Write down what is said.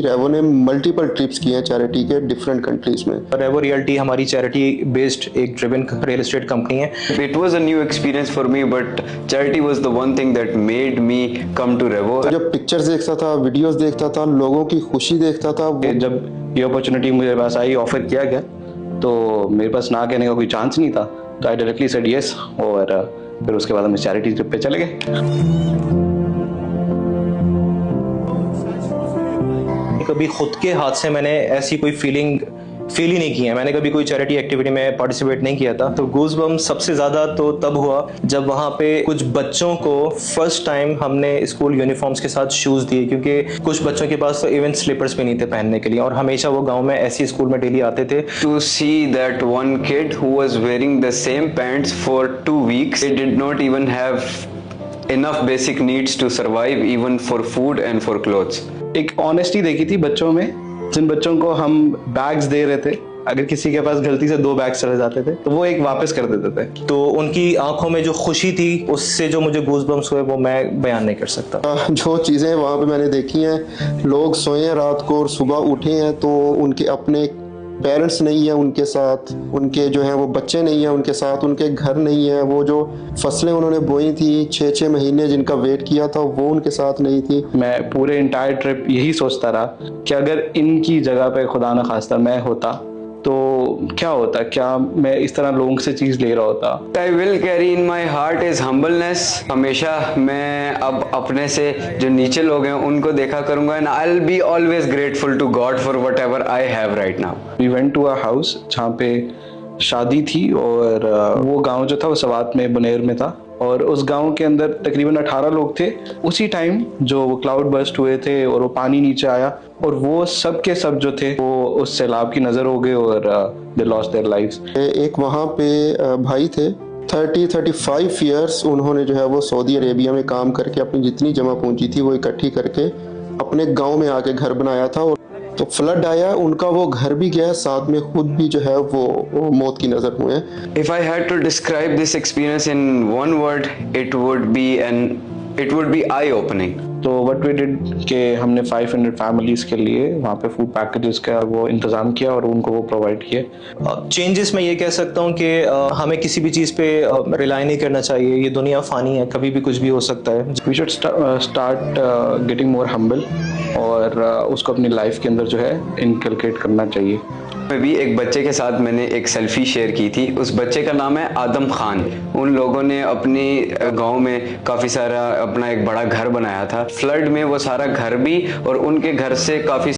रेवो ने multiple trips किए हैं चैरिटी के डिफरेंट कंट्रीज में। रेवो रियल्टी हमारी चैरिटी बेस्ड एक ड्रिवन रियल एस्टेट कंपनी है। It was a new experience for me, but charity was the one thing that made me come to Revo. जब pictures देखता था, वीडियोस देखता था, लोगों की खुशी देखता था, जब ये अपॉर्चुनिटी मुझे पास आई, ऑफर किया गया, तो मेरे पास ना कहने का कोई चांस नहीं था, तो आई डायरेक्टली सेड यस। और फिर उसके बाद हम चैरिटी ट्रिप पे चले गए। कभी खुद के हाथ से मैंने ऐसी कोई फील ही नहीं की है। मैंने कभी कोई चैरिटी एक्टिविटी में पार्टिसिपेट नहीं किया था। तो गूज़बम्स सबसे ज़्यादा तो तब हुआ जब वहाँ पे कुछ बच्चों को फर्स्ट टाइम हमने स्कूल यूनिफॉर्म्स के साथ शूज़ दिए, क्योंकि कुछ बच्चों के पास तो इवन स्लीपर्स भी नहीं थे पहनने के लिए, और हमेशा वो गाँव में ऐसी स्कूल में डेली आते थे। To see that one kid who was wearing the same pants for 2 weeks, they did not even have enough basic needs to survive, even for food and for clothes. एक honesty देखी थी बच्चों में। जिन बच्चों को हम बैग्स दे रहे थे, अगर किसी के पास गलती से 2 बैग्स चले जाते थे तो वो एक वापस कर देते थे। तो उनकी आंखों में जो खुशी थी, उससे जो मुझे गूज़बम्स हुए, वो मैं बयान नहीं कर सकता। जो चीज़ें वहाँ पे मैंने देखी हैं, लोग सोए हैं रात को और सुबह उठे हैं तो उनके अपने पेरेंट्स नहीं है उनके साथ, उनके जो हैं वो बच्चे नहीं हैं उनके साथ, उनके घर नहीं है, वो जो फसलें उन्होंने बोई थी 6-6 महीने जिनका वेट किया था वो उनके साथ नहीं थी। मैं पूरे इंटायर ट्रिप यही सोचता रहा कि अगर इनकी जगह पे खुदा न खास्ता मैं होता तो क्या होता, क्या मैं इस तरह लोगों से चीज़ ले रहा होता। I will carry in my heart is humbleness. हमेशा मैं अब अपने से जो नीचे लोग हैं उनको देखा करूँगा, and I'll be always grateful to God for whatever I have right now. We went to a house जहाँ पे शादी थी, और वो गांव जो था वो सवात में बुनेर में था, और उस गांव के अंदर तकरीबन 18 लोग थे। उसी टाइम जो वो क्लाउड बर्स्ट हुए थे और वो पानी नीचे आया, और वो सब के सब जो थे वो उस सैलाब की नज़र हो गए, और दे लॉस्ट देयर लाइव्स। एक वहाँ पे भाई थे 30-35 ईयर्स, उन्होंने जो है वो सऊदी अरेबिया में काम करके अपनी जितनी जमा पूंजी थी वो इकट्ठी करके अपने गांव में आके घर बनाया था, और तो फ्लड आया, उनका वो घर भी गया, साथ में खुद भी जो है वो मौत की नज़र हुए हैं। If I had to describe this experience in one word, it would be eye-opening. तो व्हाट वी डिड कि हमने 500 फैमिलीज़ के लिए वहाँ पे फूड पैकेजेस का वो इंतज़ाम किया और उनको वो प्रोवाइड किए। चेंजेस मैं ये कह सकता हूँ कि हमें किसी भी चीज़ पे रिलाई नहीं करना चाहिए। ये दुनिया फ़ानी है, कभी भी कुछ भी हो सकता है। We should start getting more humble, और उसको अपनी लाइफ के अंदर जो है इनकलकेट करना चाहिए। मैं भी एक बच्चे के साथ मैंने एक सेल्फी शेयर की थी। उस बच्चे का नाम है आदम खान। उन लोगों ने अपनी गांव में काफ़ी सारा अपना एक बड़ा घर बनाया था। फ्लड में वो सारा घर भी और उनके घर से काफ़ी